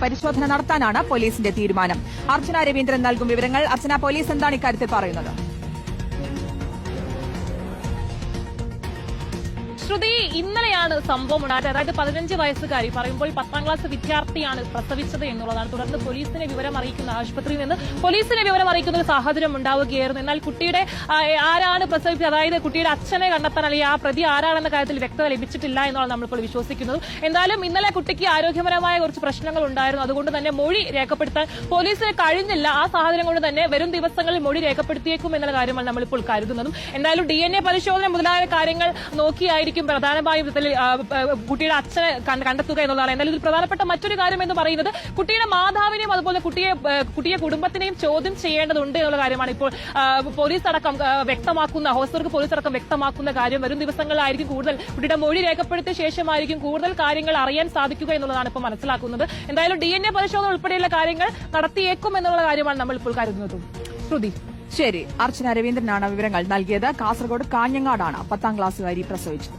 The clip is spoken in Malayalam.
പരിശോധന നടത്താനാണ് പോലീസിന്റെ തീരുമാനം. അർച്ചന രവീന്ദ്രൻ നൽകും വിവരങ്ങൾ. അർച്ചന, പോലീസ് എന്താണ് ഇക്കാര്യത്തിൽ പറയുന്നത്? ശ്രുതി, ഇന്നലെയാണ് സംഭവം ഉണ്ടായത്. അതായത് 15 വയസ്സുകാരി പറയുമ്പോൾ 10ാം ക്ലാസ് വിദ്യാർത്ഥിയാണ് പ്രസവിച്ചത് എന്നുള്ളതാണ്. തുടർന്ന് പോലീസിനെ വിവരം അറിയിക്കുന്ന ആശുപത്രിയിൽ നിന്ന് പോലീസിനെ വിവരം അറിയിക്കുന്ന ഒരു സാഹചര്യം ഉണ്ടാവുകയായിരുന്നു. എന്നാൽ കുട്ടിയുടെ ആരാണ് പ്രസവിച്ചത്, അതായത് കുട്ടിയുടെ അച്ഛനെ കണ്ടെത്താൻ അല്ലെങ്കിൽ ആ പ്രതി ആരാണെന്ന കാര്യത്തിൽ വ്യക്തത ലഭിച്ചിട്ടില്ല എന്നാണ് നമ്മളിപ്പോൾ വിശ്വസിക്കുന്നത്. എന്തായാലും ഇന്നലെ കുട്ടിക്ക് ആരോഗ്യപരമായ കുറച്ച് പ്രശ്നങ്ങൾ ഉണ്ടായിരുന്നു. അതുകൊണ്ട് തന്നെ മൊഴി രേഖപ്പെടുത്താൻ പോലീസിന് കഴിഞ്ഞില്ല. ആ സാഹചര്യം കൊണ്ട് തന്നെ വരും ദിവസങ്ങളിൽ മൊഴി രേഖപ്പെടുത്തിയേക്കും എന്നുള്ള കാര്യമാണ് നമ്മളിപ്പോൾ കരുതുന്നതും. എന്തായാലും DNA പരിശോധന മുതലായ കാര്യങ്ങൾ നോക്കിയായിരിക്കും പ്രധാനമായും കുട്ടിയുടെ അച്ഛനെ കണ്ടെത്തുക എന്നുള്ളതാണ്. എന്നാലും ഇതിൽ പ്രധാനപ്പെട്ട മറ്റൊരു കാര്യം എന്ന് പറയുന്നത് കുട്ടിയുടെ മാതാവിനെയും അതുപോലെ കുട്ടിയെ കുടുംബത്തിനെയും ചോദ്യം ചെയ്യേണ്ടതുണ്ട് എന്നുള്ള കാര്യമാണ് ഇപ്പോൾ പോലീസ് അടക്കം വ്യക്തമാക്കുന്ന ഹോസ്ദുർഗ് പോലീസ് അടക്കം വ്യക്തമാക്കുന്ന കാര്യം. വരും ദിവസങ്ങളിലായിരിക്കും കൂടുതൽ കുട്ടിയുടെ മൊഴി രേഖപ്പെടുത്തിയ ശേഷമായിരിക്കും കൂടുതൽ കാര്യങ്ങൾ അറിയാൻ സാധിക്കുക എന്നുള്ളതാണ് ഇപ്പോൾ മനസ്സിലാക്കുന്നത്. എന്തായാലും DNA പരിശോധന ഉൾപ്പെടെയുള്ള കാര്യങ്ങൾ നടത്തിയേക്കും എന്നുള്ള കാര്യമാണ് നമ്മൾ ഇപ്പോൾ കരുതുന്നതും. ശ്രുതി, ശരി. അർച്ചന രവീന്ദ്രനാണ് വിവരങ്ങൾ നൽകിയത്. കാസർഗോഡ് കാഞ്ഞങ്ങാടാണ് 10ാം ക്ലാസ്സുകാരി പ്രസവിച്ചത്.